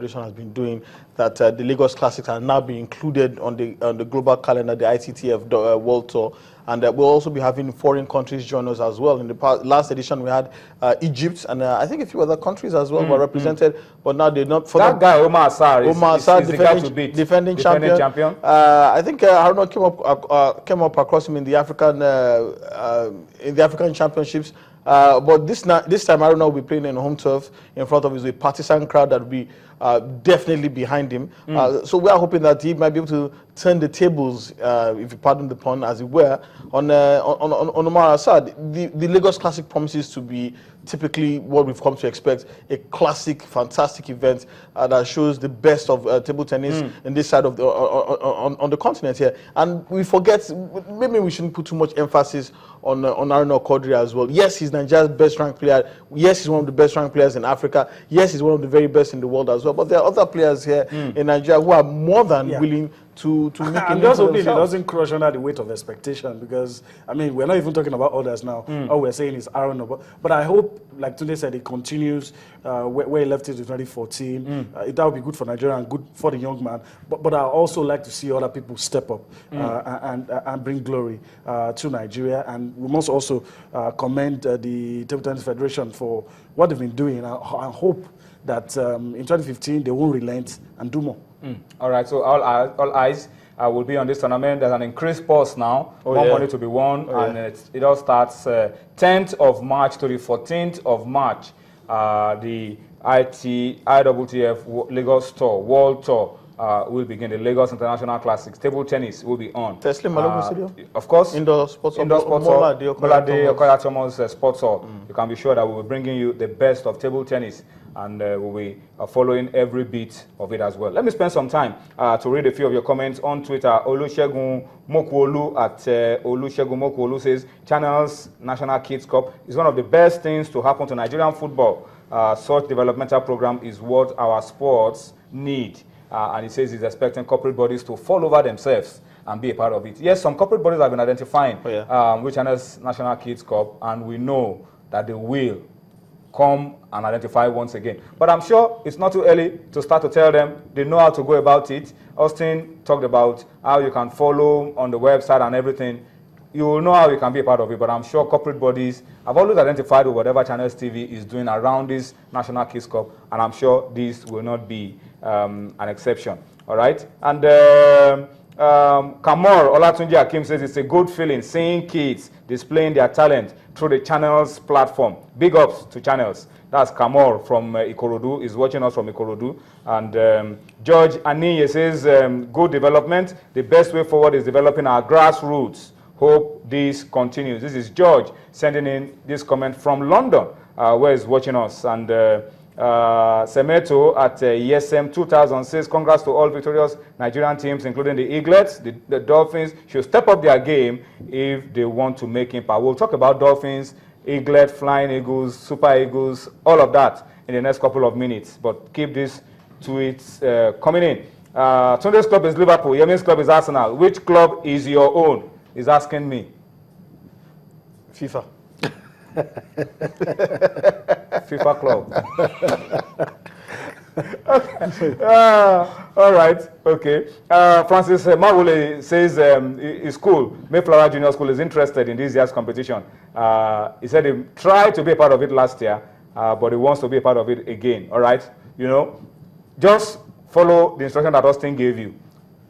Federation has been doing, that the Lagos Classics are now being included on the global calendar, the ITTF World Tour, and we'll also be having foreign countries join us as well. In the last edition, we had Egypt, and I think a few other countries as well were represented, but now they're not. For that guy, Omar Assar, is defending champion. I think Haruna came up across him in the African Championships. But this time, Haruna will be playing in home turf in front of his partisan crowd that will be definitely behind him. So we are hoping that he might be able to turn the tables, if you pardon the pun, as it were, on Omar Assad. The Lagos Classic promises to be typically what we've come to expect, a classic, fantastic event that shows the best of table tennis in this side of the on the continent here. And we forget, maybe we shouldn't put too much emphasis on Haruna Qadri as well. Yes, he's Nigeria's best ranked player. Yes, he's one of the best ranked players in Africa. Yes, he's one of the very best in the world as well. But there are other players here in Nigeria who are more than willing to make it. I'm just hoping it doesn't crush under the weight of expectation, because I mean, we're not even talking about others now. All we're saying is Haruna. But I hope, like Tunde said, it continues where he left it in 2014. That would be good for Nigeria and good for the young man. But I also like to see other people step up and bring glory to Nigeria. And we must also commend the Table Tennis Federation for what they've been doing. I hope that in 2015 they won't relent and do more. All right, so all eyes will be on this tournament. There's an increased pause now, more money to be won, and it all starts 10th of March to the 14th of March. The IWTF Lagos Tour, World Tour, will begin. The Lagos International Classics. Table tennis will be on. Teslim Malogun Stadium? Of course. Indoor Sports Hall. Molade Okoya Thomas Sports Hall. You can be sure that we will be bringing you the best of table tennis, and we'll be following every bit of it as well. Let me spend some time to read a few of your comments on Twitter. Olusegun Mokwolu at Olusegun Mokwolu says, Channels National Kids Cup is one of the best things to happen to Nigerian football. Such developmental program is what our sports need. And he says he's expecting corporate bodies to fall over themselves and be a part of it. Yes, some corporate bodies have been identifying which Channels National Kids Cup, and we know that they will come and identify once again. But I'm sure it's not too early to start to tell them. They know how to go about it. Austin talked about how you can follow on the website and everything. You will know how you can be a part of it, but I'm sure corporate bodies have always identified with whatever Channels TV is doing around this National Kids Cup, and I'm sure this will not be an exception. All right? And Kamor Olatunji Akim says it's a good feeling seeing kids displaying their talent through the Channels platform. Big ups to Channels. That's Kamor from Ikorodu. He's watching us from Ikorodu. And George Aniye says, good development. The best way forward is developing our grassroots. Hope this continues. This is George sending in this comment from London, where he's watching us. And Semeto at ESM 2000 says, congrats to all victorious Nigerian teams, including the Eaglets. The Dolphins should step up their game if they want to make impact. We'll talk about Dolphins, Eaglet, Flying Eagles, Super Eagles, all of that in the next couple of minutes. But keep these tweets coming in. Tunde's club is Liverpool. Yemin's club is Arsenal. Which club is your own? He's asking me. FIFA. FIFA club. Okay. All right. Okay. Francis Mawule says his school, Mayflower Junior School, is interested in this year's competition. He said he tried to be a part of it last year, but he wants to be a part of it again. All right. You know, just follow the instruction that Austin gave you.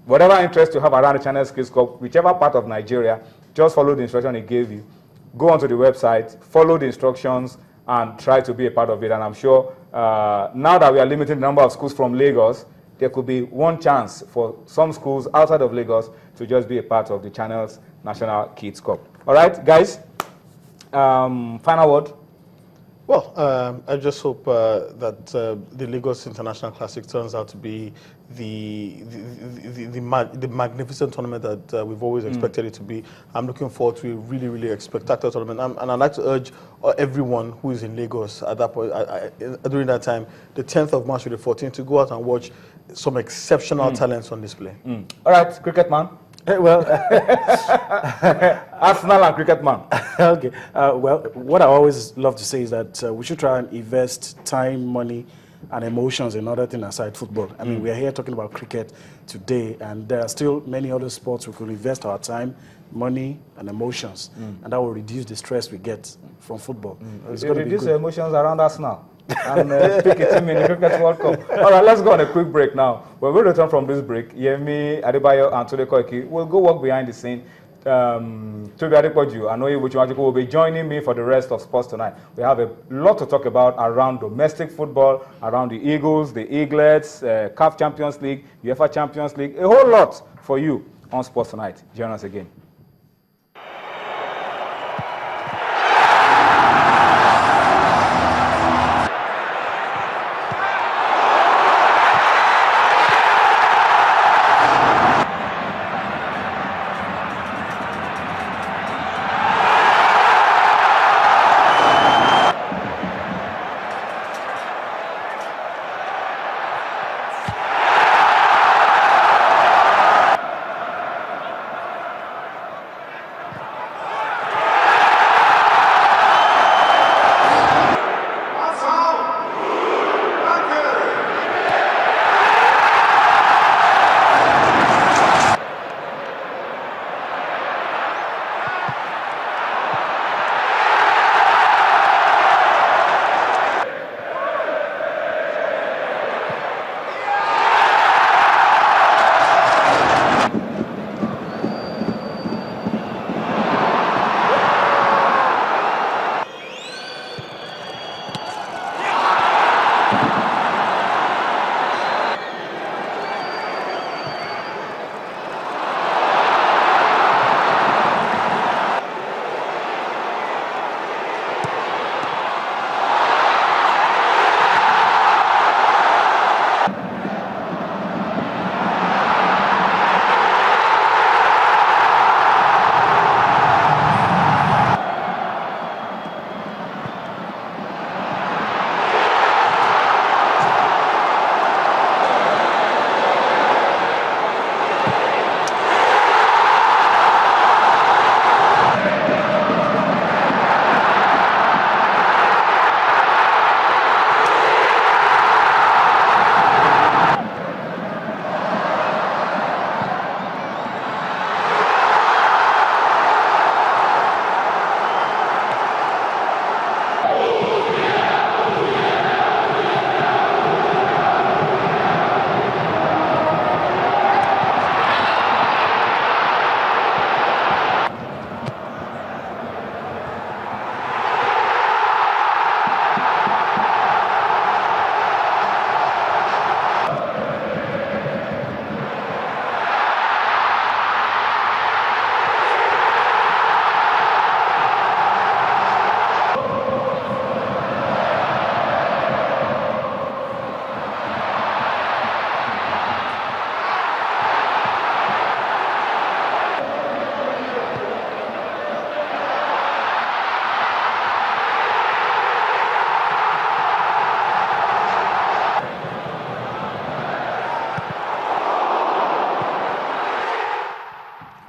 Whatever interest you have around the Channels Kids Cup, whichever part of Nigeria, just follow the instruction he gave you. Go onto the website, follow the instructions, and try to be a part of it. And I'm sure now that we are limiting the number of schools from Lagos, there could be one chance for some schools outside of Lagos to just be a part of the Channels National Kids Cup. All right, guys, final word. Well, I just hope that the Lagos International Classic turns out to be the magnificent tournament that we've always expected it to be. I'm looking forward to a really, really spectacular tournament. And I'd like to urge everyone who is in Lagos at that point, during that time, the 10th of March to the 14th, to go out and watch some exceptional talents on display. All right, cricket man. Well, Arsenal and cricket man. Okay. Well, what I always love to say is that we should try and invest time, money, and emotions another thing aside football. I mean, we are here talking about cricket today, and there are still many other sports we could invest our time, money, and emotions, and that will reduce the stress we get from football. It's going to reduce the emotions around us now. And pick a team in the Cricket World Cup. All right, let's go on a quick break now. When we return from this break, Yemi Adebayo and Tunde Koiki will go walk behind the scene. Tobi Adepoju and Oye Wuchimajuku will be joining me for the rest of sports tonight. We have a lot to talk about around domestic football, around the Eagles, the Eaglets, CAF Champions League, UEFA Champions League, a whole lot for you on Sports Tonight. Join us again.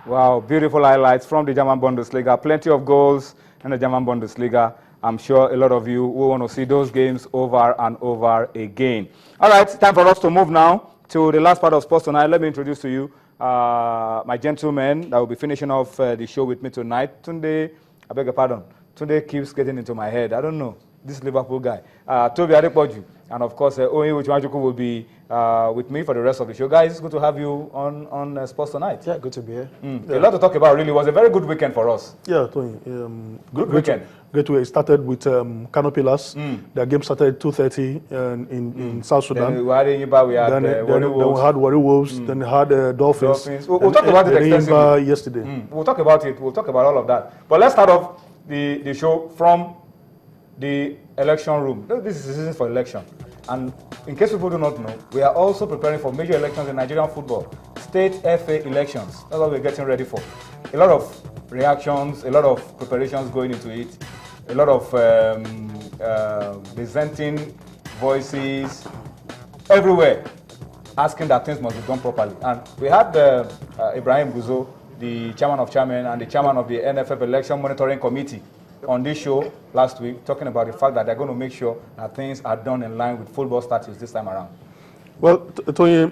Wow, beautiful highlights from the German Bundesliga. Plenty of goals in the German Bundesliga. I'm sure a lot of you will want to see those games over and over again. All right, time for us to move now to the last part of sports tonight. Let me introduce to you my gentleman that will be finishing off the show with me tonight. Tunde, I beg your pardon. Tunde keeps getting into my head. I don't know. This Liverpool guy. Tobi Adepoju. And of course, Oye Wuchimajuku will be with me for the rest of the show. Guys, it's good to have you on Sports Tonight. Yeah, good to be here. Yeah. A lot to talk about, really. It was a very good weekend for us. Yeah, Tony. Good weekend. Great way. It started with Kano Pillars. Their game started at 2:30 in South Sudan. Then we had Iba, we had then we had Warri Wolves. Then we had Dolphins. We'll talk about it extensively. Yesterday. We'll talk about it. We'll talk about all of that. But let's start off the show from the election room. This is the season for election. And in case people do not know, we are also preparing for major elections in Nigerian football. State FA elections. That's what we're getting ready for. A lot of reactions, a lot of preparations going into it, a lot of dissenting voices everywhere asking that things must be done properly. And we had Ibrahim Guzo, the chairman of chairmen and the chairman of the NFF Election Monitoring Committee, on this show last week, talking about the fact that they're going to make sure that things are done in line with football statutes this time around. Well, Tony,